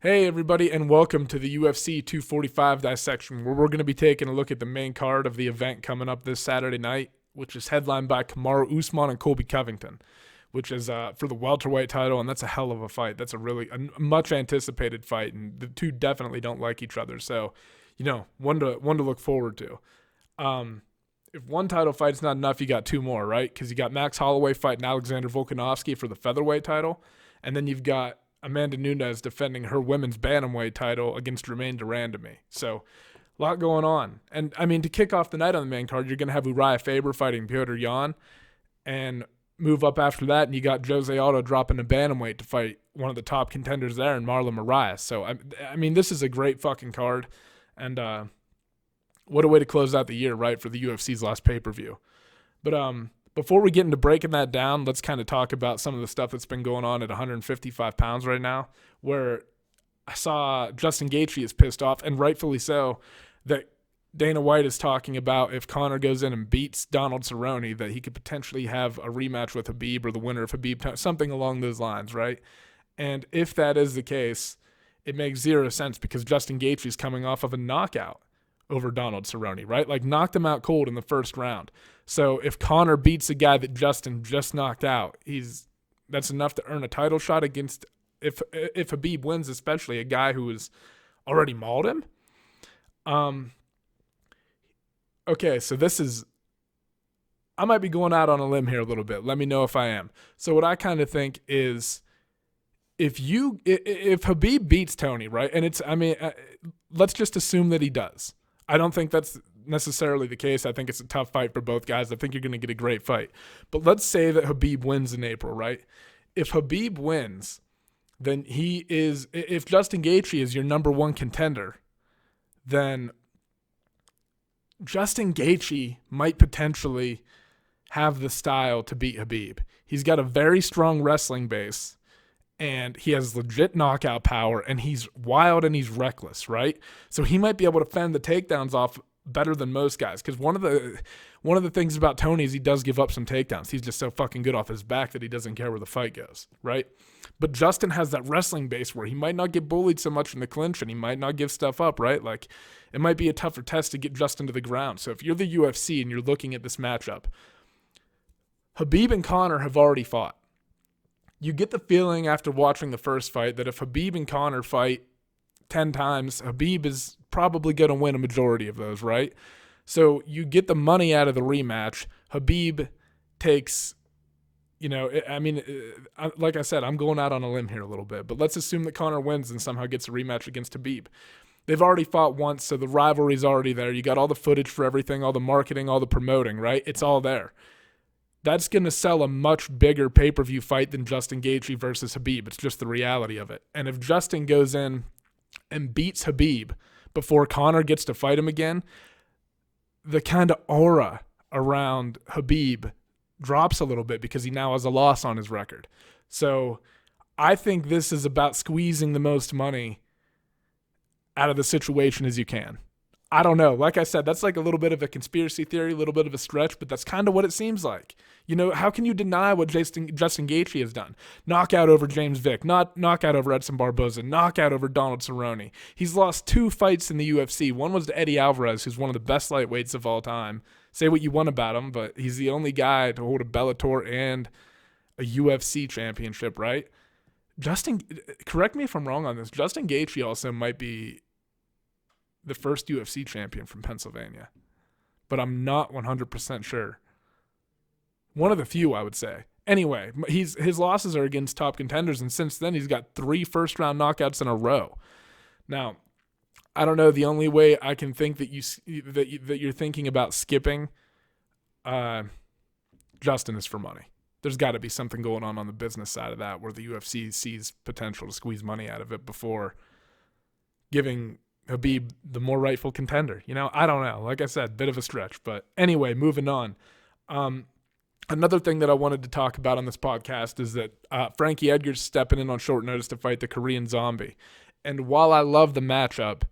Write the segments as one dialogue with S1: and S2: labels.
S1: Hey everybody, and welcome to the UFC 245 dissection, where we're going to be taking a look at the main card of the event coming up this Saturday night, which is headlined by Kamaru Usman and Colby Covington, which is for the welterweight title, and that's a hell of a fight. That's a much anticipated fight, and the two definitely don't like each other, so one to look forward to. If one title fight's not enough, you got two more, right? Because you got Max Holloway fighting Alexander Volkanovski for the featherweight title, and then you've got Amanda Nunes defending her women's bantamweight title against Romaine Durandamy. So, a lot going on. And, to kick off the night on the main card, you're going to have Uriah Faber fighting Petr Yan, and move up after that, and you got Jose Aldo dropping to bantamweight to fight one of the top contenders there in Marlon Moraes. So, this is a great fucking card, and what a way to close out the year, right, for the UFC's last pay-per-view. But, before we get into breaking that down, let's kind of talk about some of the stuff that's been going on at 155 pounds right now, where I saw Justin Gaethje is pissed off, and rightfully so, that Dana White is talking about if Conor goes in and beats Donald Cerrone, that he could potentially have a rematch with Khabib or the winner of Khabib, something along those lines, right? And if that is the case, it makes zero sense because Justin Gaethje is coming off of a knockout over Donald Cerrone, right? Like, knocked him out cold in the first round. So if Conor beats a guy that Justin just knocked out, that's enough to earn a title shot against, if Khabib wins, especially a guy who has already mauled him. Okay, so I might be going out on a limb here a little bit. Let me know if I am. So what I kind of think is, if Khabib beats Tony, right? And let's just assume that he does. I don't think that's necessarily the case. I think it's a tough fight for both guys. I think you're going to get a great fight. But let's say that Khabib wins in April, right? If Khabib wins, then if Justin Gaethje is your number one contender, then Justin Gaethje might potentially have the style to beat Khabib. He's got a very strong wrestling base, and he has legit knockout power, and he's wild and he's reckless, right? So he might be able to fend the takedowns off better than most guys, because one of the things about Tony is he does give up some takedowns. He's just so fucking good off his back that he doesn't care where the fight goes, right? But Justin has that wrestling base where he might not get bullied so much in the clinch, and he might not give stuff up, right? Like, it might be a tougher test to get Justin to the ground. So if you're the UFC and you're looking at this matchup, Khabib and Conor have already fought. You get the feeling after watching the first fight that if Khabib and Conor fight 10 times, Khabib is probably going to win a majority of those, right? So you get the money out of the rematch. Khabib takes, like I said, I'm going out on a limb here a little bit, but let's assume that Conor wins and somehow gets a rematch against Khabib. They've already fought once, so the rivalry's already there. You got all the footage for everything, all the marketing, all the promoting, right? It's all there. That's going to sell a much bigger pay-per-view fight than Justin Gaethje versus Khabib. It's just the reality of it. And if Justin goes in and beats Khabib before Conor gets to fight him again, the kind of aura around Khabib drops a little bit because he now has a loss on his record. So I think this is about squeezing the most money out of the situation as you can. I don't know. Like I said, that's like a little bit of a conspiracy theory, a little bit of a stretch, but that's kind of what it seems like. How can you deny what Justin Gaethje has done? Knockout over James Vick, knockout over Edson Barboza, knockout over Donald Cerrone. He's lost 2 fights in the UFC. One was to Eddie Alvarez, who's one of the best lightweights of all time. Say what you want about him, but he's the only guy to hold a Bellator and a UFC championship, right? Correct me if I'm wrong on this, Justin Gaethje also might be the first UFC champion from Pennsylvania, but I'm not 100% sure. One of the few, I would say. Anyway, his losses are against top contenders, and since then he's got 3 first-round knockouts in a row. Now, I don't know. The only way I can think that you're thinking about skipping Justin is for money. There's got to be something going on the business side of that where the UFC sees potential to squeeze money out of it before giving Khabib the more rightful contender. I don't know. Like I said, bit of a stretch. But anyway, moving on. Another thing that I wanted to talk about on this podcast is that Frankie Edgar's stepping in on short notice to fight the Korean Zombie. And while I love the matchup,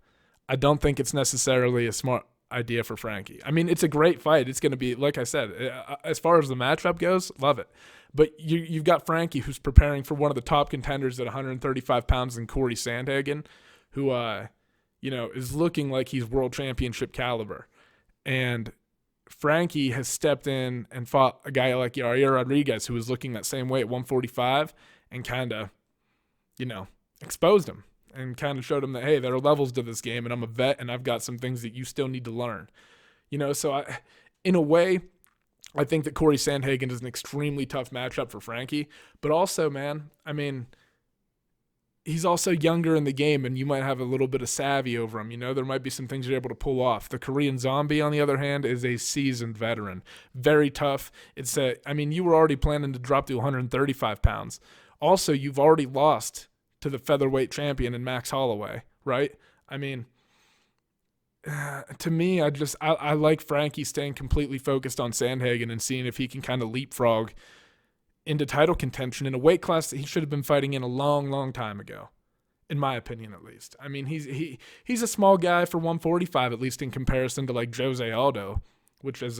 S1: I don't think it's necessarily a smart idea for Frankie. I mean, it's a great fight. It's going to be, like I said, as far as the matchup goes, love it. But you've got Frankie, who's preparing for one of the top contenders at 135 pounds in Corey Sandhagen, who, is looking like he's world championship caliber. And Frankie has stepped in and fought a guy like Yair Rodriguez, who was looking that same way at 145, and kind of, exposed him and kind of showed him that, hey, there are levels to this game, and I'm a vet, and I've got some things that you still need to learn. So in a way, I think that Corey Sandhagen is an extremely tough matchup for Frankie. But also, man, I mean, he's also younger in the game, and you might have a little bit of savvy over him. There might be some things you're able to pull off. The Korean Zombie, on the other hand, is a seasoned veteran. Very tough. You were already planning to drop to 135 pounds. Also, you've already lost to the featherweight champion in Max Holloway, right? I mean, to me, I like Frankie staying completely focused on Sandhagen and seeing if he can kind of leapfrog into title contention in a weight class that he should have been fighting in a long, long time ago, in my opinion at least. I mean, he's a small guy for 145, at least in comparison to like Jose Aldo, which is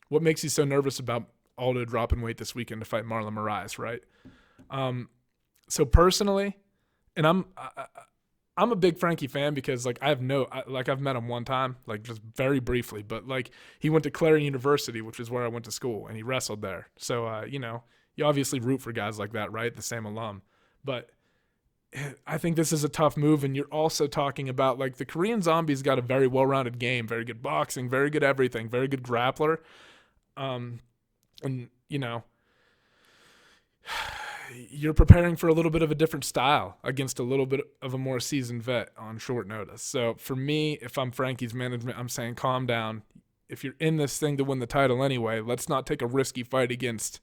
S1: what makes you so nervous about Aldo dropping weight this weekend to fight Marlon Moraes, right? So personally, and I'm a big Frankie fan because I've met him one time, just very briefly, but he went to Clarion University, which is where I went to school, and he wrestled there. So you obviously root for guys like that, right? The same alum. But I think this is a tough move, and you're also talking about the Korean Zombie's got a very well-rounded game, very good boxing, very good everything, very good grappler. You're preparing for a little bit of a different style against a little bit of a more seasoned vet on short notice. So for me, if I'm Frankie's management, I'm saying calm down. If you're in this thing to win the title anyway, let's not take a risky fight against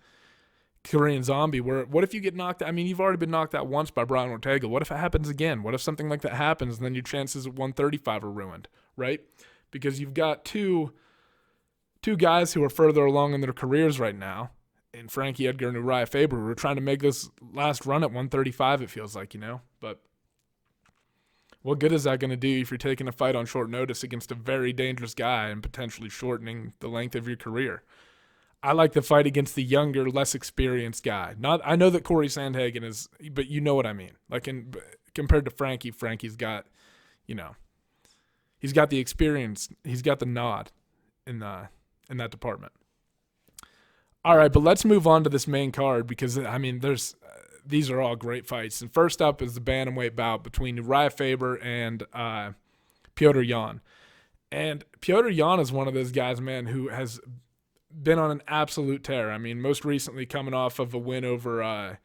S1: Korean Zombie. What if you get knocked out? I mean, you've already been knocked out once by Brian Ortega. What if it happens again? What if something like that happens and then your chances at 135 are ruined, right? Because you've got two guys who are further along in their careers right now, and Frankie Edgar and Uriah Faber, were trying to make this last run at 135, it feels like, But what good is that going to do if you're taking a fight on short notice against a very dangerous guy and potentially shortening the length of your career? I like the fight against the younger, less experienced guy. I know that Corey Sandhagen is, but you know what I mean. Compared to Frankie, Frankie's got, he's got the experience. He's got the nod in that department. All right, but let's move on to this main card because, these are all great fights. And first up is the bantamweight bout between Uriah Faber and Petr Yan. And Petr Yan is one of those guys, man, who has been on an absolute tear. Most recently coming off of a win over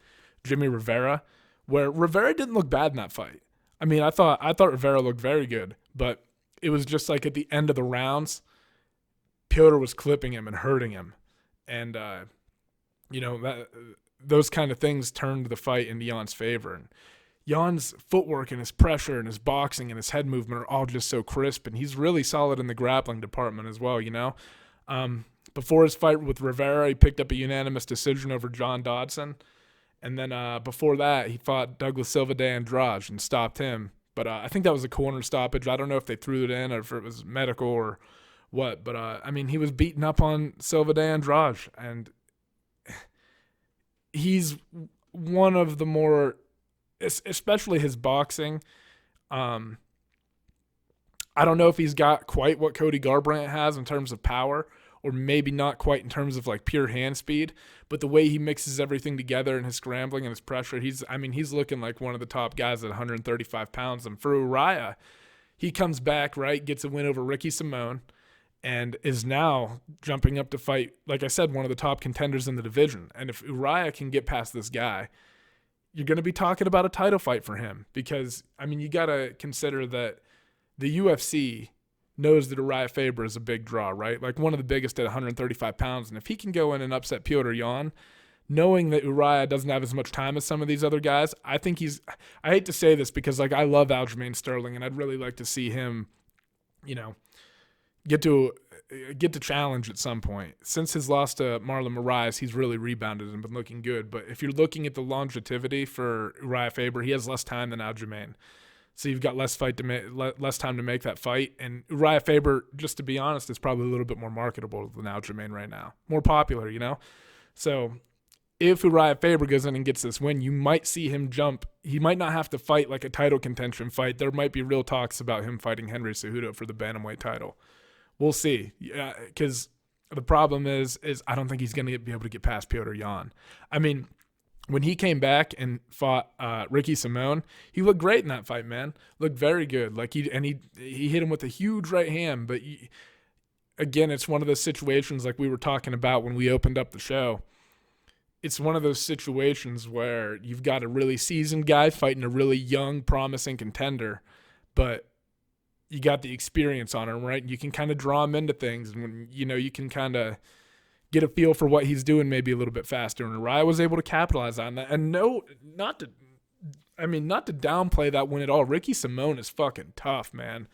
S1: Jimmy Rivera, where Rivera didn't look bad in that fight. I thought Rivera looked very good, but it was just at the end of the rounds, Petr was clipping him and hurting him. And, those kind of things turned the fight into Jan's favor. And Jan's footwork and his pressure and his boxing and his head movement are all just so crisp. And he's really solid in the grappling department as well, Before his fight with Rivera, he picked up a unanimous decision over John Dodson. And then before that, he fought Douglas Silva de Andrade and stopped him. But I think that was a corner stoppage. I don't know if they threw it in or if it was medical or what, but he was beating up on Silva de Andrade, and he's one of the more, especially his boxing. I don't know if he's got quite what Cody Garbrandt has in terms of power, or maybe not quite in terms of pure hand speed, but the way he mixes everything together and his scrambling and his pressure, he's looking like one of the top guys at 135 pounds. And for Uriah, he comes back, right, gets a win over Ricky Simone, and is now jumping up to fight, like I said, one of the top contenders in the division. And if Uriah can get past this guy, you're going to be talking about a title fight for him because, you got to consider that the UFC knows that Uriah Faber is a big draw, right? One of the biggest at 135 pounds. And if he can go in and upset Petr Yan, knowing that Uriah doesn't have as much time as some of these other guys, I think I hate to say this because, I love Aljamain Sterling, and I'd really like to see him, get to challenge at some point. Since his loss to Marlon Moraes, he's really rebounded and been looking good. But if you're looking at the longevity for Uriah Faber, he has less time than Aljamain. So you've got less time to make that fight. And Uriah Faber, just to be honest, is probably a little bit more marketable than Aljamain right now. More popular, you know? So if Uriah Faber goes in and gets this win, you might see him jump. He might not have to fight like a title contention fight. There might be real talks about him fighting Henry Cejudo for the bantamweight title. We'll see. Yeah, because the problem is I don't think he's going to be able to get past Petr Yan. I mean, when he came back and fought Ricky Simón, he looked great in that fight, man. Looked very good. Like he hit him with a huge right hand. But again, it's one of those situations like we were talking about when we opened up the show. It's one of those situations where you've got a really seasoned guy fighting a really young, promising contender, but you got the experience on him, right? You can kind of draw him into things, and when you can kind of get a feel for what he's doing maybe a little bit faster. And Uriah was able to capitalize on that. And not to downplay that win at all. Ricky Simón is fucking tough, man.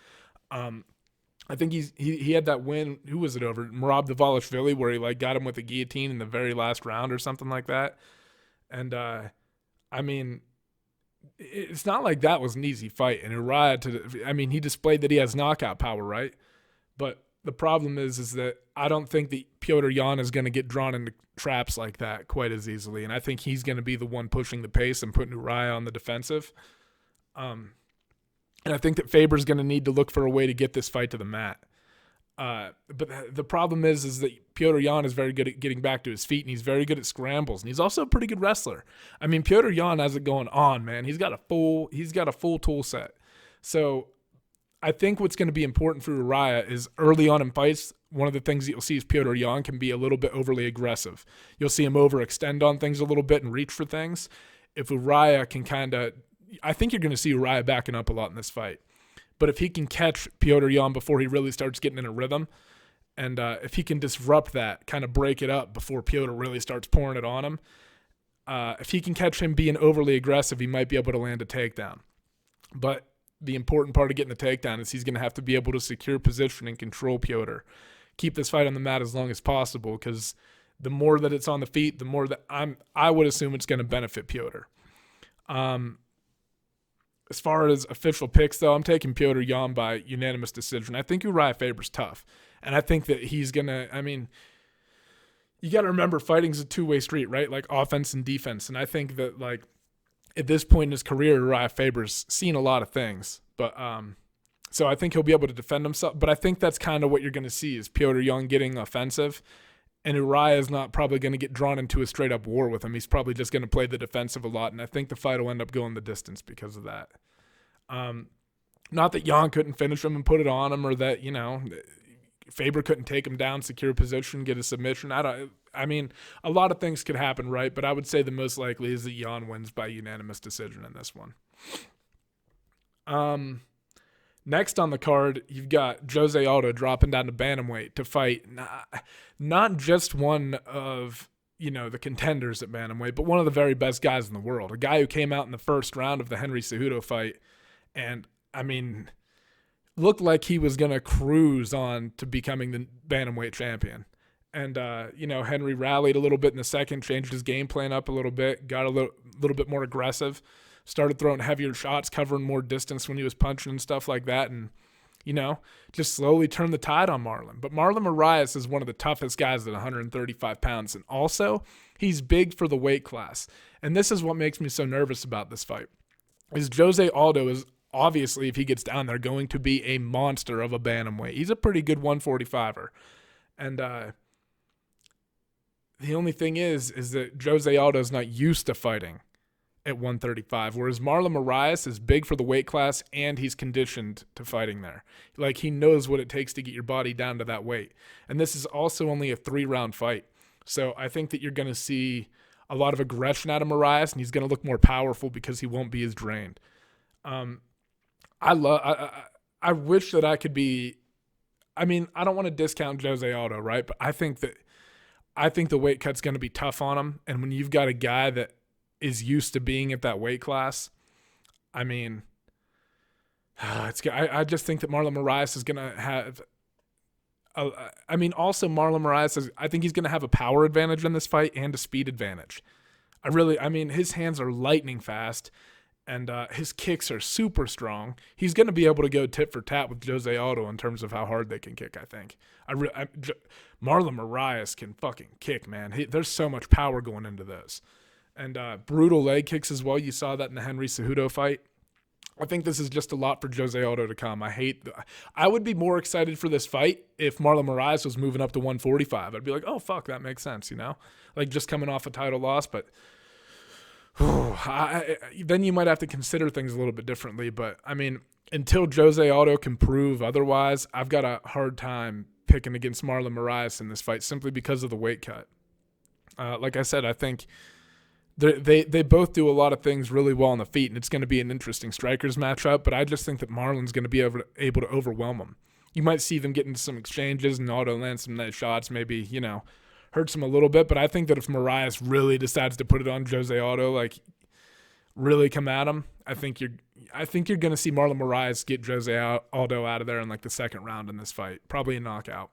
S1: I think he had that win. Who was it over? Merab Dvalishvili, where he got him with a guillotine in the very last round or something like that. And I mean, it's not like that was an easy fight. And Uriah, he displayed that he has knockout power, right? But the problem is that I don't think that Petr Yan is going to get drawn into traps like that quite as easily. And I think he's going to be the one pushing the pace and putting Uriah on the defensive. And I think that Faber's going to need to look for a way to get this fight to the mat. But the problem is that Petr Yan is very good at getting back to his feet, and he's very good at scrambles, and he's also a pretty good wrestler. I mean, Petr Yan has it going on, man. He's got a full tool set. So I think what's going to be important for Uriah is early on in fights, one of the things that you'll see is Petr Yan can be a little bit overly aggressive. You'll see him overextend on things a little bit and reach for things. If Uriah can I think you're going to see Uriah backing up a lot in this fight. But if he can catch Petr Yan before he really starts getting in a rhythm, and if he can disrupt that, kind of break it up before Petr really starts pouring it on him, if he can catch him being overly aggressive, he might be able to land a takedown. But the important part of getting the takedown is he's going to have to be able to secure position and control Petr. Keep this fight on the mat as long as possible, because the more that it's on the feet, the more that I would assume it's going to benefit Petr. As far as official picks, though, I'm taking Petr Yan by unanimous decision. I think Uriah Faber's tough. And I think that he's going to, you got to remember fighting's a two-way street, right? Like offense and defense. And I think that, at this point in his career, Uriah Faber's seen a lot of things. But, so I think he'll be able to defend himself. But I think that's kind of what you're going to see is Petr Yan getting offensive. And Uriah is not probably going to get drawn into a straight-up war with him. He's probably just going to play the defensive a lot, and I think the fight will end up going the distance because of that. Not that Yan couldn't finish him and put it on him, or that, Faber couldn't take him down, secure position, get a submission. A lot of things could happen, right? But I would say the most likely is that Yan wins by unanimous decision in this one. Next on the card, you've got Jose Aldo dropping down to bantamweight to fight not just one of, the contenders at bantamweight, but one of the very best guys in the world. A guy who came out in the first round of the Henry Cejudo fight and, looked like he was going to cruise on to becoming the bantamweight champion. And, Henry rallied a little bit in the second, changed his game plan up a little bit, got a little bit more aggressive, started throwing heavier shots, covering more distance when he was punching and stuff like that, and, just slowly turned the tide on Marlon. But Marlon Moraes is one of the toughest guys at 135 pounds, and also he's big for the weight class. And this is what makes me so nervous about this fight, is Jose Aldo is obviously, if he gets down there, going to be a monster of a bantamweight. He's a pretty good 145er. And the only thing is that Jose Aldo is not used to fighting at 135, whereas Marlon Moraes is big for the weight class and he's conditioned to fighting there. Like, he knows what it takes to get your body down to that weight. And this is also only a 3-round fight. So I think that you're going to see a lot of aggression out of Moraes, and he's going to look more powerful because he won't be as drained. I wish that I could be, I don't want to discount Jose Aldo, right? But I think the weight cut's going to be tough on him. And when you've got a guy that is used to being at that weight class, I just think that Marlon Moraes is going to have, also Marlon Moraes I think he's going to have a power advantage in this fight and a speed advantage. His hands are lightning fast. and his kicks are super strong. He's going to be able to go tit for tat with Jose Aldo in terms of how hard they can kick, I think. Marlon Moraes can fucking kick, man. There's so much power going into those. And brutal leg kicks as well. You saw that in the Henry Cejudo fight. I think this is just a lot for Jose Aldo to come. I would be more excited for this fight if Marlon Moraes was moving up to 145. I'd be like, oh, fuck, that makes sense, you know? Like, just coming off a title loss. But then you might have to consider things a little bit differently. But, I mean, until Jose Aldo can prove otherwise, I've got a hard time picking against Marlon Moraes in this fight simply because of the weight cut. Like I said, I think they both do a lot of things really well on the feet, and it's going to be an interesting strikers matchup, but I just think that Marlon's going to be able to overwhelm him. You might see them get into some exchanges and Aldo land some nice shots, maybe, you know, hurts him a little bit, but I think that if Moraes really decides to put it on Jose Aldo, like really come at him, I think you're going to see Marlon Moraes get Jose Aldo out of there in like the second round in this fight, probably a knockout.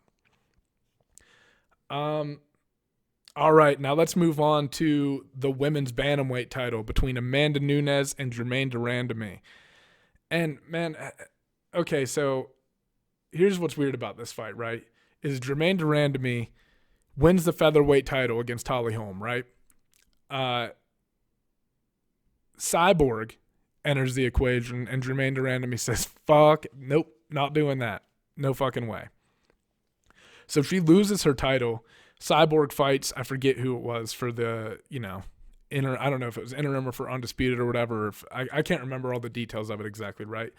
S1: All right, now let's move on to the women's bantamweight title between Amanda Nunes and Germaine de Randamie. And, man, okay, so here's what's weird about this fight, right? Is Germaine de Randamie wins the featherweight title against Holly Holm, right? Cyborg enters the equation, and Germaine de Randamie says, fuck, nope, not doing that. No fucking way. So she loses her title. Cyborg fights, I forget who it was for the, you know, I don't know if it was interim or for undisputed or whatever. I can't remember all the details of it exactly, right?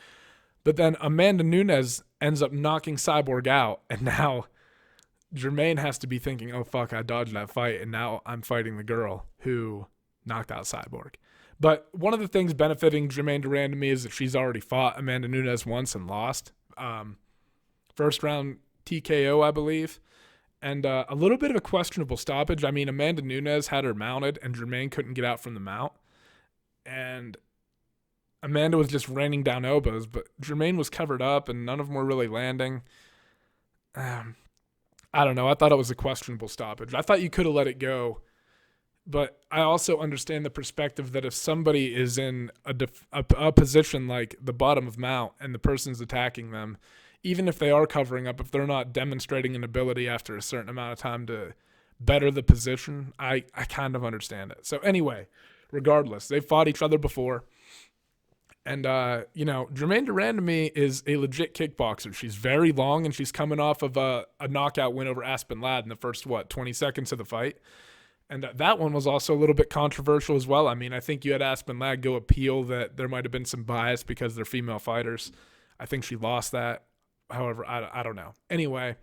S1: But then Amanda Nunes ends up knocking Cyborg out, and now Germaine has to be thinking, oh, fuck, I dodged that fight, and now I'm fighting the girl who knocked out Cyborg. But one of the things benefiting Germaine de Randamie is that she's already fought Amanda Nunes once and lost. First round TKO, I believe. And a little bit of a questionable stoppage. I mean, Amanda Nunes had her mounted, and Germaine couldn't get out from the mount. And Amanda was just raining down elbows, but Germaine was covered up, and none of them were really landing. I don't know. I thought it was a questionable stoppage. I thought you could have let it go. But I also understand the perspective that if somebody is in a position like the bottom of mount and the person's attacking them, even if they are covering up, if they're not demonstrating an ability after a certain amount of time to better the position, I kind of understand it. So anyway, regardless, they've fought each other before. And, you know, Germaine de Randamie is a legit kickboxer. She's very long, and she's coming off of a knockout win over Aspen Ladd in the first, 20 seconds of the fight. And that one was also a little bit controversial as well. I mean, I think you had Aspen Ladd go appeal that there might have been some bias because they're female fighters. I think she lost that. However, I don't know. Anyway,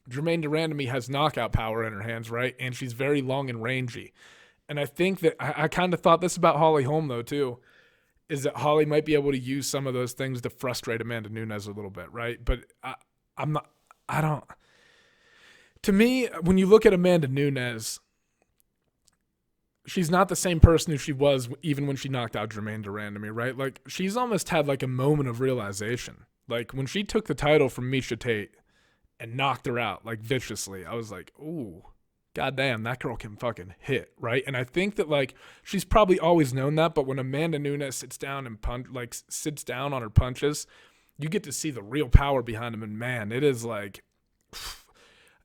S1: Germaine de Randamie has knockout power in her hands, right? And she's very long and rangy. And I think that I kind of thought this about Holly Holm, though, too, is that Holly might be able to use some of those things to frustrate Amanda Nunes a little bit, right? But to me, when you look at Amanda Nunes, she's not the same person who she was even when she knocked out Germaine de Randamie, right? Like, she's almost had like a moment of realization. Like, when she took the title from Miesha Tate and knocked her out, like, viciously, I was like, ooh, goddamn, that girl can fucking hit, right? And I think that, like, she's probably always known that, but when Amanda Nunes sits down and sits down on her punches, you get to see the real power behind them, and man, it is like,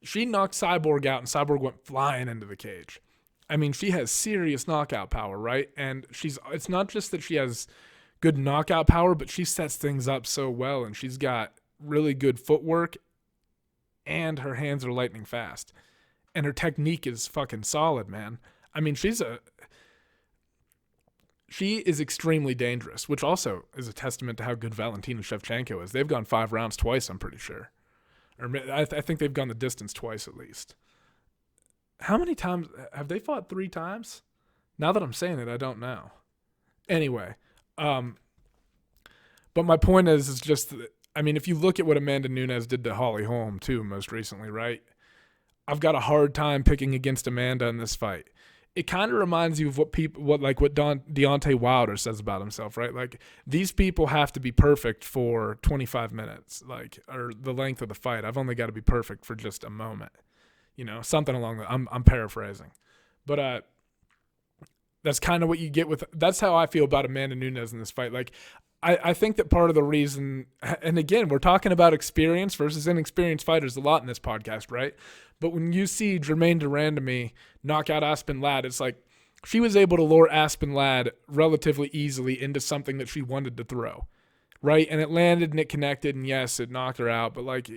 S1: she knocked Cyborg out, and Cyborg went flying into the cage. I mean, she has serious knockout power, right? And it's not just that she has good knockout power, but she sets things up so well, and she's got really good footwork, and her hands are lightning fast, and her technique is fucking solid, man. I mean, she is extremely dangerous, which also is a testament to how good Valentina Shevchenko is. They've gone 5 rounds twice, I'm pretty sure, or I think they've gone the distance twice at least. How many times have they fought? 3 times? Now that I'm saying it, I don't know. Anyway. But my point is just that, I mean, if you look at what Amanda Nunes did to Holly Holm too, most recently, right? I've got a hard time picking against Amanda in this fight. It kind of reminds you of what Deontay Wilder says about himself, right? Like, these people have to be perfect for 25 minutes, like, or the length of the fight. I've only got to be perfect for just a moment, you know, something along that. I'm paraphrasing, but that's kind of what you get with – that's how I feel about Amanda Nunes in this fight. Like, I think that part of the reason – and again, we're talking about experience versus inexperienced fighters a lot in this podcast, right? But when you see Germaine de Randamie knock out Aspen Ladd, it's like she was able to lure Aspen Ladd relatively easily into something that she wanted to throw, right? And it landed and it connected, and yes, it knocked her out. But, like,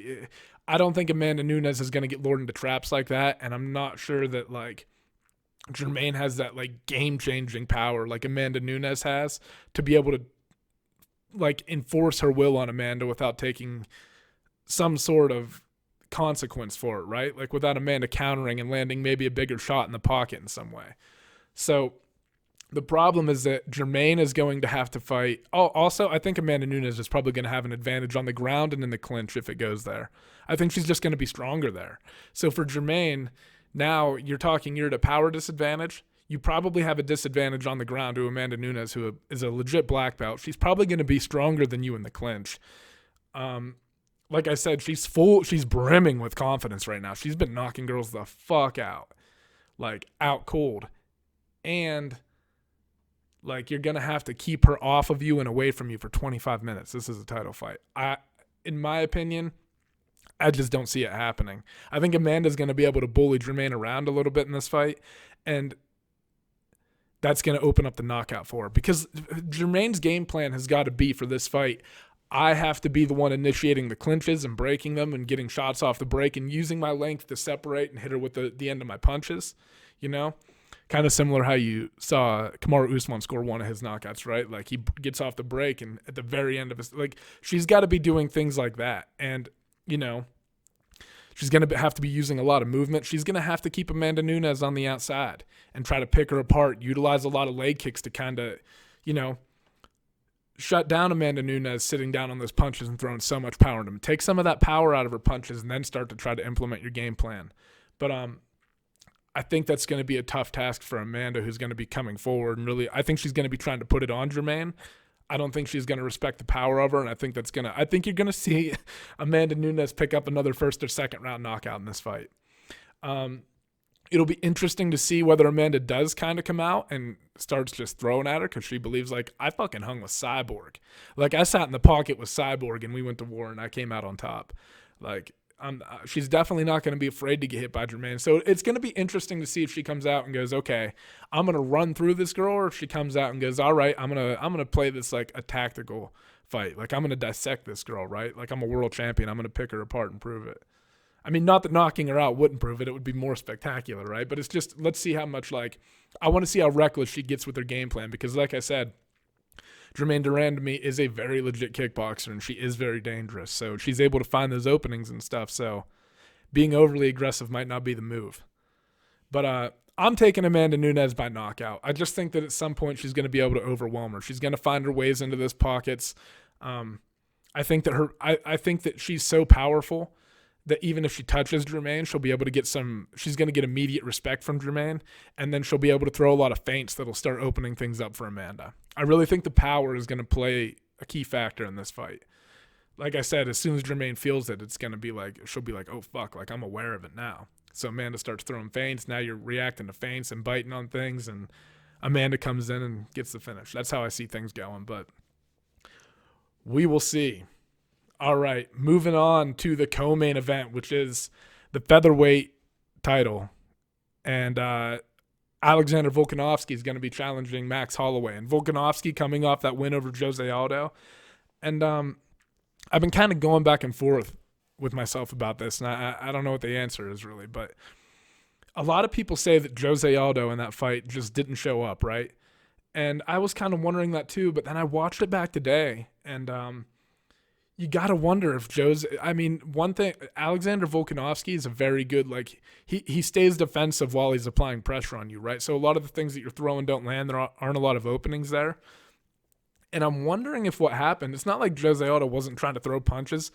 S1: I don't think Amanda Nunes is going to get lured into traps like that, and I'm not sure that, like, Germaine has that, like, game-changing power like Amanda Nunes has to be able to, like, enforce her will on Amanda without taking some sort of consequence for it, right? Like, without Amanda countering and landing maybe a bigger shot in the pocket in some way. So the problem is that Germaine is going to have to fight. Oh, also, I think Amanda Nunes is probably going to have an advantage on the ground and in the clinch if it goes there. I think she's just going to be stronger there. So for Germaine, now you're at a power disadvantage. You probably have a disadvantage on the ground to Amanda Nunes, who is a legit black belt. She's probably going to be stronger than you in the clinch. Like I said, she's brimming with confidence right now. She's been knocking girls the fuck out, like out cold. And like, you're going to have to keep her off of you and away from you for 25 minutes. This is a title fight. In my opinion, I just don't see it happening. I think Amanda's going to be able to bully Germaine around a little bit in this fight, and that's going to open up the knockout for her, because Germaine's game plan has got to be for this fight, I have to be the one initiating the clinches and breaking them and getting shots off the break and using my length to separate and hit her with the end of my punches, you know? Kind of similar how you saw Kamaru Usman score one of his knockouts, right? Like, he gets off the break and at the very end of his – like, she's got to be doing things like that. And, you know, she's going to have to be using a lot of movement. She's going to have to keep Amanda Nunes on the outside and try to pick her apart, utilize a lot of leg kicks to kind of, you know, shut down Amanda Nunes sitting down on those punches and throwing so much power into them. Take some of that power out of her punches and then start to try to implement your game plan. But I think that's going to be a tough task for Amanda, who's going to be coming forward. And really, I think she's going to be trying to put it on Germaine. I don't think she's going to respect the power of her, and I think you're going to see Amanda Nunes pick up another first or second round knockout in this fight. It'll be interesting to see whether Amanda does kind of come out and starts just throwing at her, because she believes, like, I fucking hung with Cyborg. Like, I sat in the pocket with Cyborg and we went to war and I came out on top. Like, she's definitely not going to be afraid to get hit by Germaine. So it's going to be interesting to see if she comes out and goes, okay, I'm going to run through this girl, or if she comes out and goes, all right, I'm going to play this like a tactical fight. Like, I'm going to dissect this girl, right? Like, I'm a world champion. I'm going to pick her apart and prove it. I mean, not that knocking her out wouldn't prove it. It would be more spectacular, right? But it's just, let's see how much, like, I want to see how reckless she gets with her game plan, because like I said, Germaine de Randamie is a very legit kickboxer, and she is very dangerous. So she's able to find those openings and stuff. So being overly aggressive might not be the move. But I'm taking Amanda Nunes by knockout. I just think that at some point she's going to be able to overwhelm her. She's going to find her ways into those pockets. I think that she's so powerful that even if she touches Germaine, she'll be able to she's going to get immediate respect from Germaine, and then she'll be able to throw a lot of feints that'll start opening things up for Amanda. I really think the power is going to play a key factor in this fight. Like I said, as soon as Germaine feels it, it's going to be like, she'll be like, oh fuck, like, I'm aware of it now. So Amanda starts throwing feints. Now you're reacting to feints and biting on things, and Amanda comes in and gets the finish. That's how I see things going, but we will see. All right, moving on to the co-main event, which is the featherweight title. And Alexander Volkanovski is going to be challenging Max Holloway. And Volkanovski coming off that win over Jose Aldo. And I've been kind of going back and forth with myself about this, and I don't know what the answer is really. But a lot of people say that Jose Aldo in that fight just didn't show up, right? And I was kind of wondering that too, but then I watched it back today, and you got to wonder if one thing, Alexander Volkanovski is a very good, like, he stays defensive while he's applying pressure on you, right? So a lot of the things that you're throwing don't land. There aren't a lot of openings there. And I'm wondering if what happened, it's not like Jose Aldo wasn't trying to throw punches.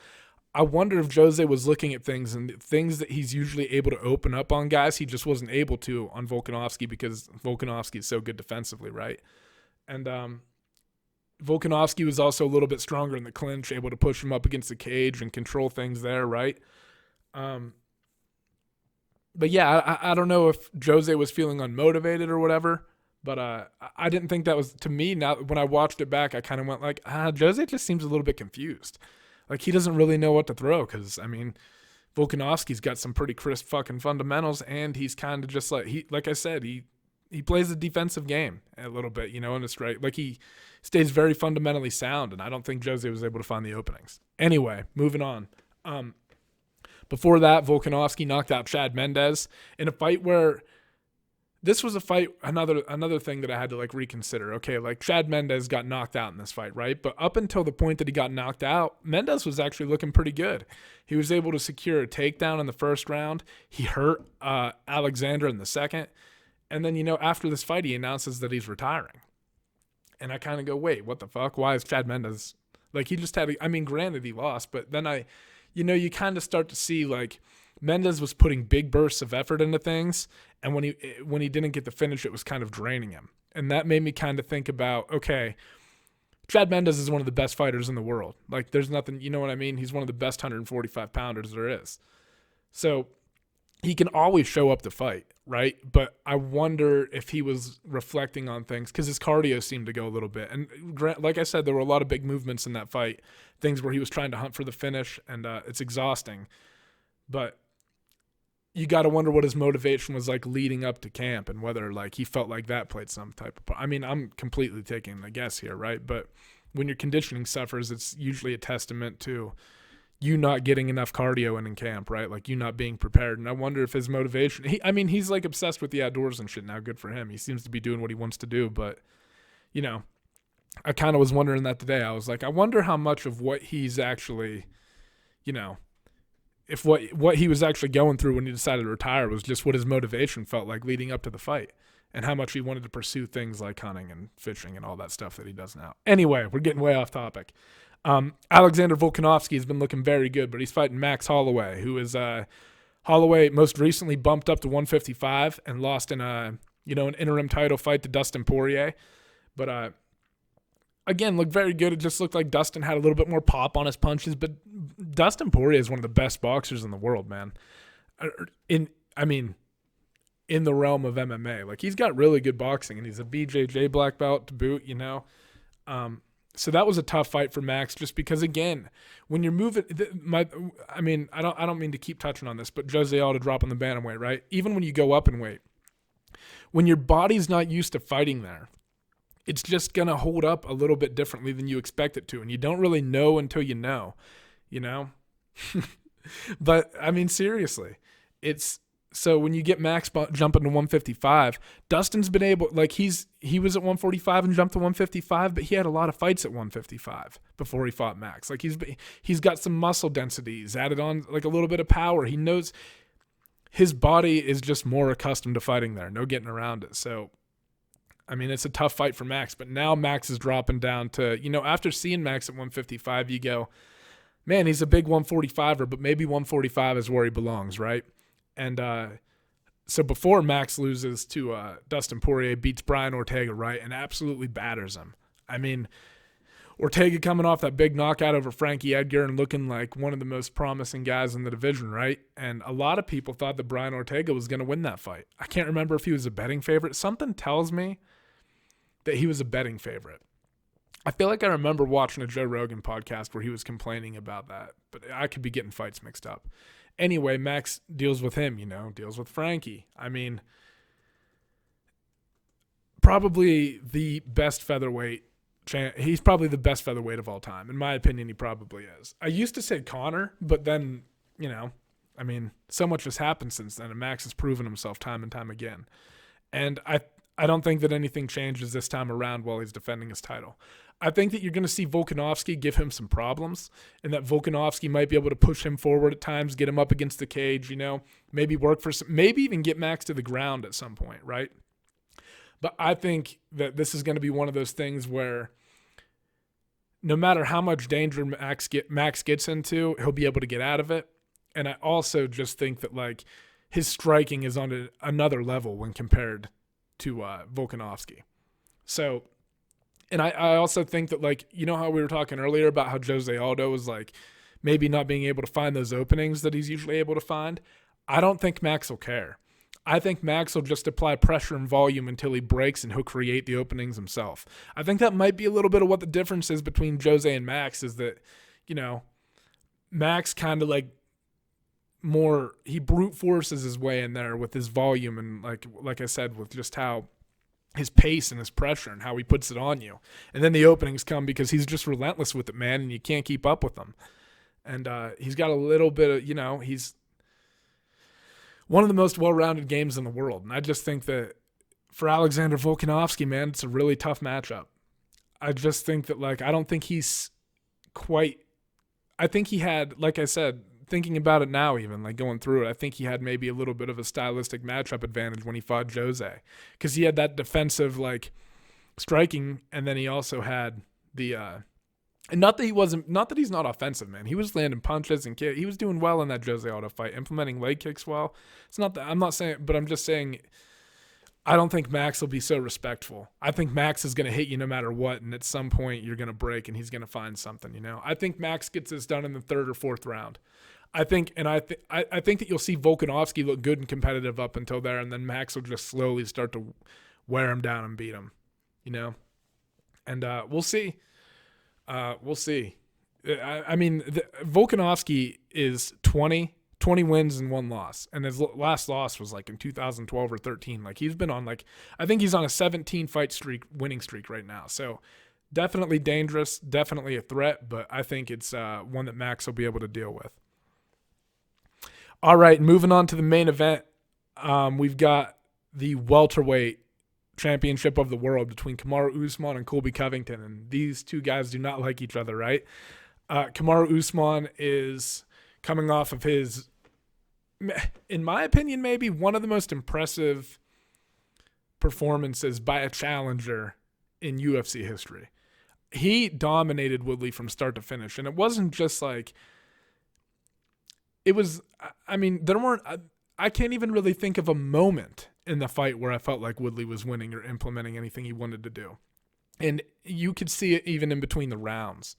S1: I wonder if Jose was looking at things, and things that he's usually able to open up on guys, he just wasn't able to on Volkanovski, because Volkanovski is so good defensively, right? And Volkanovski was also a little bit stronger in the clinch, able to push him up against the cage and control things there, right? But yeah, I don't know if Jose was feeling unmotivated or whatever, But I didn't think that was, to me, now when I watched it back, I kind of went like, Jose just seems a little bit confused. Like, he doesn't really know what to throw because, I mean, Volkanovski's got some pretty crisp fucking fundamentals, and he's kind of just like I said, he plays a defensive game a little bit, you know, in a straight. Like, he stays very fundamentally sound, and I don't think Jose was able to find the openings. Anyway, moving on. Before that, Volkanovski knocked out Chad Mendes in a fight where this was a fight, another thing that I had to like reconsider. Okay, like Chad Mendes got knocked out in this fight, right? But up until the point that he got knocked out, Mendes was actually looking pretty good. He was able to secure a takedown in the first round. He hurt Alexander in the second. And then, you know, after this fight, he announces that he's retiring. And I kind of go, wait, what the fuck? Why is Chad Mendes, like, he just had, I mean, granted he lost, but then you know, you kind of start to see like Mendes was putting big bursts of effort into things, and when he didn't get the finish, it was kind of draining him. And that made me kind of think about, okay, Chad Mendes is one of the best fighters in the world. Like, there's nothing, you know what I mean? He's one of the best 145-pounders there is. So he can always show up to fight, right? But I wonder if he was reflecting on things because his cardio seemed to go a little bit. And like I said, there were a lot of big movements in that fight, things where he was trying to hunt for the finish, and it's exhausting. But you got to wonder what his motivation was like leading up to camp and whether like he felt like that played some type of part. I mean, I'm completely taking a guess here, right? But when your conditioning suffers, it's usually a testament to you not getting enough cardio in camp, right? Like you not being prepared. And I wonder if his motivation, he's like obsessed with the outdoors and shit now. Good for him. He seems to be doing what he wants to do. But, you know, I kind of was wondering that today. I was like, I wonder how much of what he's actually, you know, if what he was actually going through when he decided to retire was just what his motivation felt like leading up to the fight, and how much he wanted to pursue things like hunting and fishing and all that stuff that he does now. Anyway, we're getting way off topic. Alexander Volkanovski has been looking very good, but he's fighting Max Holloway, who is Holloway most recently bumped up to 155 and lost in an interim title fight to Dustin Poirier. But again, looked very good. It just looked like Dustin had a little bit more pop on his punches, but Dustin Poirier is one of the best boxers in the world, man. In the realm of MMA, like he's got really good boxing, and he's a BJJ black belt to boot, you know. So that was a tough fight for Max, just because again, when you're moving, I don't mean to keep touching on this, but Jose Aldo dropping the bantamweight, right? Even when you go up in weight, when your body's not used to fighting there, it's just going to hold up a little bit differently than you expect it to. And you don't really know until you know, But, I mean, seriously, so when you get Max jumping to 155, Dustin's been able, like he was at 145 and jumped to 155, but he had a lot of fights at 155 before he fought Max. Like he's got some muscle density. He's added on like a little bit of power. He knows his body is just more accustomed to fighting there. No getting around it. So, I mean, it's a tough fight for Max, but now Max is dropping down to, after seeing Max at 155, you go, man, he's a big 145er, but maybe 145 is where he belongs, right? And so before Max loses to Dustin Poirier, beats Brian Ortega, right, and absolutely batters him. I mean, Ortega coming off that big knockout over Frankie Edgar and looking like one of the most promising guys in the division, right? And a lot of people thought that Brian Ortega was going to win that fight. I can't remember if he was a betting favorite. Something tells me that he was a betting favorite. I feel like I remember watching a Joe Rogan podcast where he was complaining about that, but I could be getting fights mixed up. Anyway, Max deals with him, deals with Frankie. I mean, probably the best featherweight. He's probably the best featherweight of all time. In my opinion, he probably is. I used to say Conor, but then, so much has happened since then, and Max has proven himself time and time again. And I don't think that anything changes this time around while he's defending his title. I think that you're going to see Volkanovski give him some problems, and that Volkanovski might be able to push him forward at times, get him up against the cage, maybe work for some, maybe even get Max to the ground at some point, right? But I think that this is going to be one of those things where no matter how much danger Max gets into, he'll be able to get out of it. And I also just think that like his striking is on another level when compared to Volkanovski. So, and I also think that like, how we were talking earlier about how Jose Aldo was like maybe not being able to find those openings that he's usually able to find. I don't think Max will care. I think Max will just apply pressure and volume until he breaks, and he'll create the openings himself. I think that might be a little bit of what the difference is between Jose and Max, is that, Max kind of like more, he brute forces his way in there with his volume and like I said, with just how his pace and his pressure and how he puts it on you. And then the openings come because he's just relentless with it, man, and you can't keep up with him. And he's got a little bit of, he's one of the most well-rounded games in the world. And I just think that for Alexander Volkanovski, man, it's a really tough matchup. I just think that, I don't think he's quite – I think he had, like I said, thinking about it now even, going through it, I think he had maybe a little bit of a stylistic matchup advantage when he fought Jose, because he had that defensive, striking, and then he also had the and not that he's not offensive, man. He was landing punches and he was doing well in that Jose Aldo fight, implementing leg kicks well. It's not that I'm not saying, but I'm just saying I don't think Max will be so respectful. I think Max is going to hit you no matter what, and at some point you're going to break and he's going to find something, I think Max gets this done in the third or fourth round. I think that you'll see Volkanovski look good and competitive up until there, and then Max will just slowly start to wear him down and beat him, And we'll see. We'll see. Volkanovski is 20 wins and 1 loss, and his last loss was in 2012 or 13. He's been on I think he's on a 17 fight winning streak right now. So definitely dangerous, definitely a threat, but I think it's one that Max will be able to deal with. All right, moving on to the main event, we've got the welterweight championship of the world between Kamaru Usman and Colby Covington, and these two guys do not like each other, right? Kamaru Usman is coming off of his, in my opinion, maybe one of the most impressive performances by a challenger in UFC history. He dominated Woodley from start to finish, and it wasn't just it was, there weren't, I can't even really think of a moment in the fight where I felt like Woodley was winning or implementing anything he wanted to do. And you could see it even in between the rounds.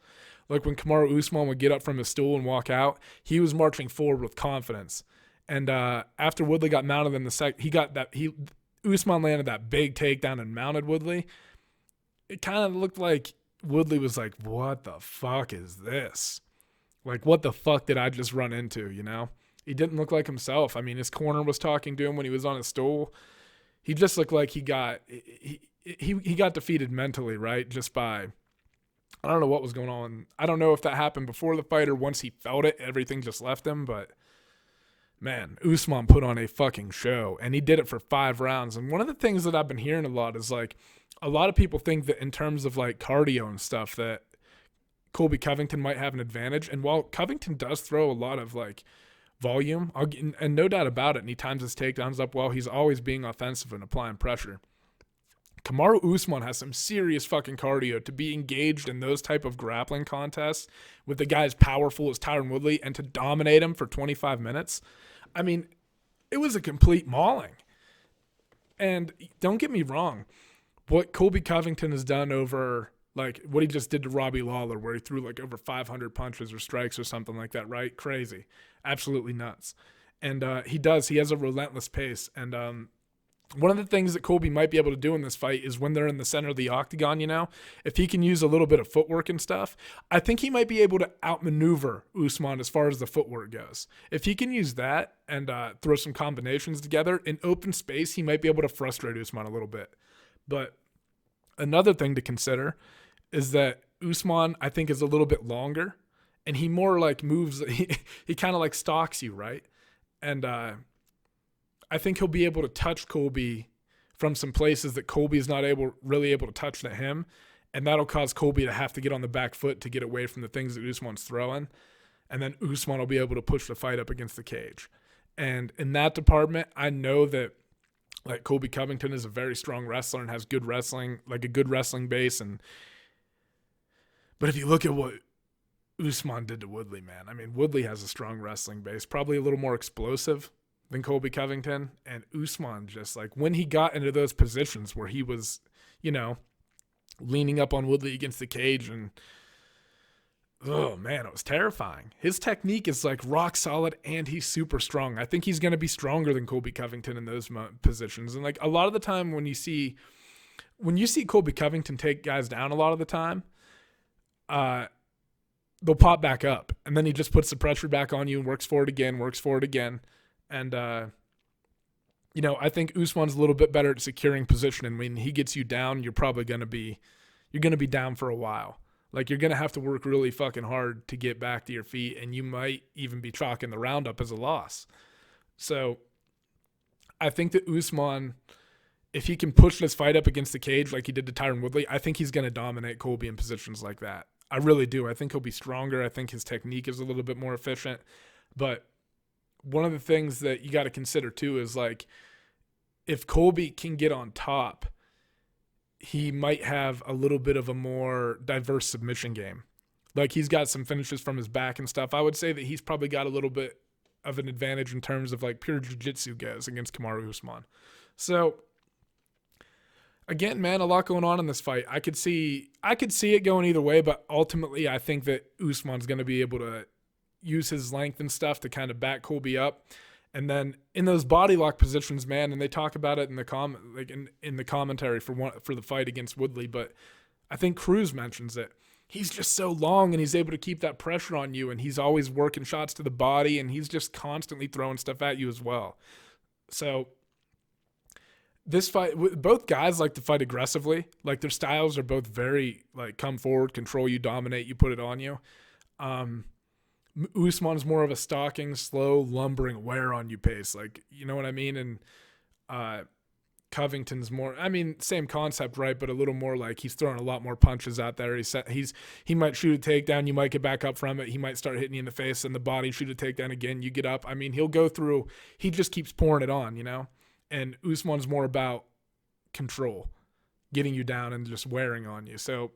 S1: When Kamaru Usman would get up from his stool and walk out, he was marching forward with confidence. And after Woodley got mounted in the Usman landed that big takedown and mounted Woodley. It kind of looked like Woodley was like, what the fuck is this? What the fuck did I just run into, He didn't look like himself. His corner was talking to him when he was on his stool. He just looked like he got defeated mentally, right? Just by, I don't know what was going on. I don't know if that happened before the fight or once he felt it, everything just left him. But, man, Usman put on a fucking show, and he did it for 5 rounds. And one of the things that I've been hearing a lot is, a lot of people think that in terms of, cardio and stuff that Colby Covington might have an advantage. And while Covington does throw a lot of, volume, and no doubt about it, and he times his takedowns up well, he's always being offensive and applying pressure. Kamaru Usman has some serious fucking cardio to be engaged in those type of grappling contests with the guy as powerful as Tyron Woodley and to dominate him for 25 minutes. It was a complete mauling. And don't get me wrong, what Colby Covington has done over what he just did to Robbie Lawler, where he threw over 500 punches or strikes or something like that, right? Crazy. Absolutely nuts. And he has a relentless pace. And one of the things that Colby might be able to do in this fight is when they're in the center of the octagon, if he can use a little bit of footwork and stuff, I think he might be able to outmaneuver Usman as far as the footwork goes. If he can use that and throw some combinations together in open space, he might be able to frustrate Usman a little bit. But another thing to consider is that Usman, I think, is a little bit longer, and he more moves, he kind of stalks you, right? And I think he'll be able to touch Colby from some places that Colby is not really able to touch to him, and that'll cause Colby to have to get on the back foot to get away from the things that Usman's throwing, and then Usman will be able to push the fight up against the cage. And in that department, I know that Colby Covington is a very strong wrestler and has good wrestling, a good wrestling base. But if you look at what Usman did to Woodley, man, Woodley has a strong wrestling base, probably a little more explosive than Colby Covington. And Usman just when he got into those positions where he was, leaning up on Woodley against the cage and Oh man, it was terrifying. His technique is like rock solid, and he's super strong. I think he's going to be stronger than Colby Covington in those positions. And like a lot of the time when you see Colby Covington take guys down, a lot of the time, they'll pop back up, and then he just puts the pressure back on you and works for it again. And I think Usman's a little bit better at securing position, and when he gets you down, you're going to be down for a while. Like, you're going to have to work really fucking hard to get back to your feet, and you might even be chalking the round up as a loss. So I think that Usman, if he can push this fight up against the cage like he did to Tyron Woodley, I think he's going to dominate Colby in positions like that. I really do. I think he'll be stronger. I think his technique is a little bit more efficient. But one of the things that you got to consider too is, like, if Colby can get on top, he might have a little bit of a more diverse submission game. Like, he's got some finishes from his back and stuff. I would say that he's probably got a little bit of an advantage in terms of like pure jiu-jitsu goes against Kamaru Usman. So again, man, a lot going on in this fight. I could see it going either way, but ultimately I think that Usman's going to be able to use his length and stuff to kind of back Colby up. And then in those body lock positions, man, and they talk about it in the in the commentary for the fight against Woodley, but I think Cruz mentions it. He's just so long, and he's able to keep that pressure on you, and he's always working shots to the body, and he's just constantly throwing stuff at you as well. So this fight, both guys like to fight aggressively. Like, their styles are both very, like, come forward, control you, dominate you, put it on you. Usman's more of a stalking, slow, lumbering, wear on you pace. Like, you know what I mean? And Covington's more, I mean, same concept, right? But a little more like he's throwing a lot more punches out there. He might shoot a takedown. You might get back up from it. He might start hitting you in the face and the body, shoot a takedown again. You get up. I mean, he'll go through, he just keeps pouring it on, you know? And Usman's more about control, getting you down and just wearing on you. So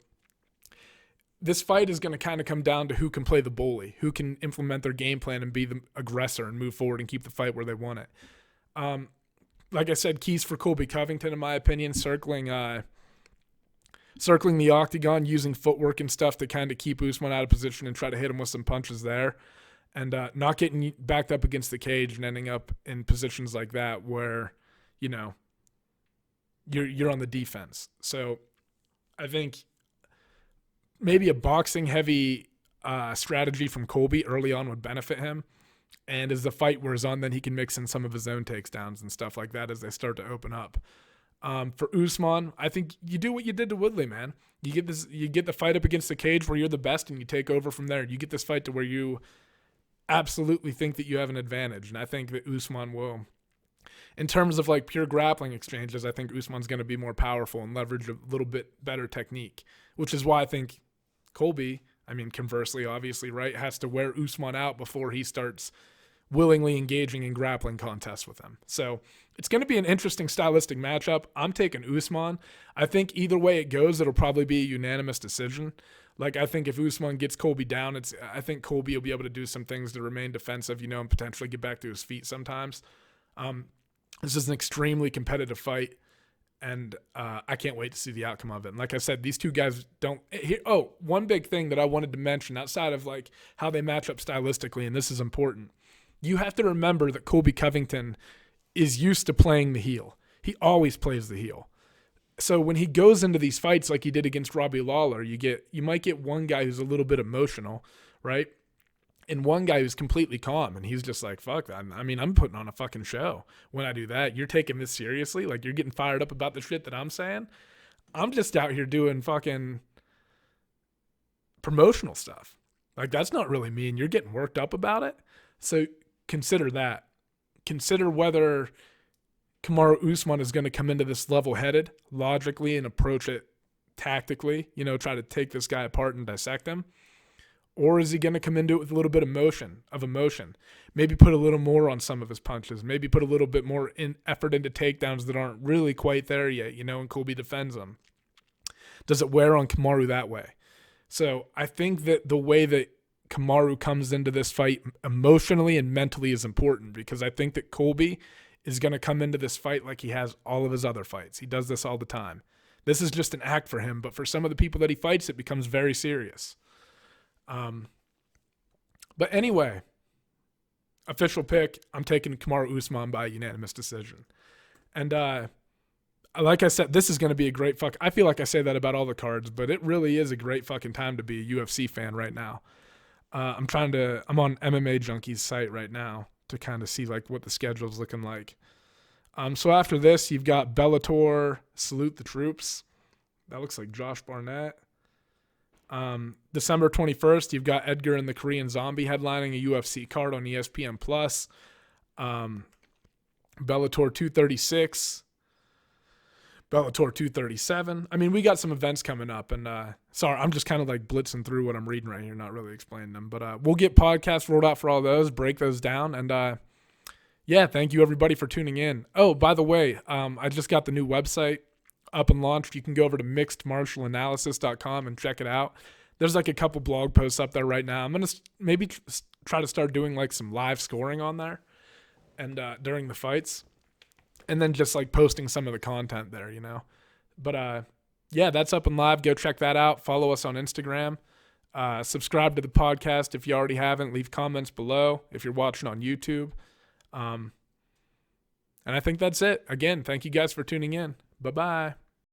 S1: this fight is going to kind of come down to who can play the bully, who can implement their game plan and be the aggressor and move forward and keep the fight where they want it. Like I said, keys for Colby Covington, in my opinion, circling the octagon, using footwork and stuff to kind of keep Usman out of position and try to hit him with some punches there, and not getting backed up against the cage and ending up in positions like that where, you know, you're on the defense. So I think maybe a boxing-heavy strategy from Colby early on would benefit him. And as the fight wears on, then he can mix in some of his own takedowns and stuff like that as they start to open up. For Usman, I think you do what you did to Woodley, man. You get the fight up against the cage where you're the best, and you take over from there. You get this fight to where you absolutely think that you have an advantage, and I think that Usman will. In terms of like pure grappling exchanges, I think Usman's going to be more powerful and leverage a little bit better technique, which is why I think Colby, I mean, conversely, obviously, right, has to wear Usman out before he starts willingly engaging in grappling contests with him. So it's going to be an interesting stylistic matchup. I'm taking Usman. I think either way it goes, it'll probably be a unanimous decision. Like, I think if Usman gets Colby down, I think Colby will be able to do some things to remain defensive, you know, and potentially get back to his feet sometimes. This is an extremely competitive fight, and I can't wait to see the outcome of it. And like I said, these two guys don't – one big thing that I wanted to mention outside of, like, how they match up stylistically, and this is important. You have to remember that Colby Covington is used to playing the heel. He always plays the heel. So when he goes into these fights like he did against Robbie Lawler, you might get one guy who's a little bit emotional, right? And one guy who's completely calm, and he's just like, fuck that. I mean, I'm putting on a fucking show when I do that. You're taking this seriously? Like, you're getting fired up about the shit that I'm saying? I'm just out here doing fucking promotional stuff. Like, that's not really me, and you're getting worked up about it? So consider that. Consider whether Kamaru Usman is going to come into this level-headed, logically, and approach it tactically, you know, try to take this guy apart and dissect him. Or is he going to come into it with a little bit of emotion? Maybe put a little more on some of his punches. Maybe put a little bit more effort into takedowns that aren't really quite there yet, you know, and Colby defends them. Does it wear on Kamaru that way? So I think that the way that Kamaru comes into this fight emotionally and mentally is important, because I think that Colby is going to come into this fight like he has all of his other fights. He does this all the time. This is just an act for him, but for some of the people that he fights, it becomes very serious. But anyway, official pick, I'm taking Kamaru Usman by unanimous decision. And like I said, this is going to be a great I feel like I say that about all the cards, but it really is a great fucking time to be a UFC fan right now. I'm on MMA Junkie's site right now to kind of see like what the schedule's looking like. So after this, you've got Bellator, Salute the Troops. That looks like Josh Barnett. December 21st, you've got Edgar and the Korean Zombie headlining a UFC card on ESPN+. Bellator 236. Bellator 237. I mean, we got some events coming up, and sorry, I'm just kind of like blitzing through what I'm reading right here, not really explaining them. But we'll get podcasts rolled out for all those, break those down, and yeah, thank you everybody for tuning in. Oh, by the way, I just got the new website up and launched. You can go over to mixedmartialanalysis.com and check it out. There's like a couple blog posts up there right now. I'm gonna maybe try to start doing like some live scoring on there, and during the fights. And then just like posting some of the content there, you know. But yeah, that's up and live. Go check that out. Follow us on Instagram. Subscribe to the podcast if you already haven't. Leave comments below if you're watching on YouTube. And I think that's it. Again, thank you guys for tuning in. Bye-bye.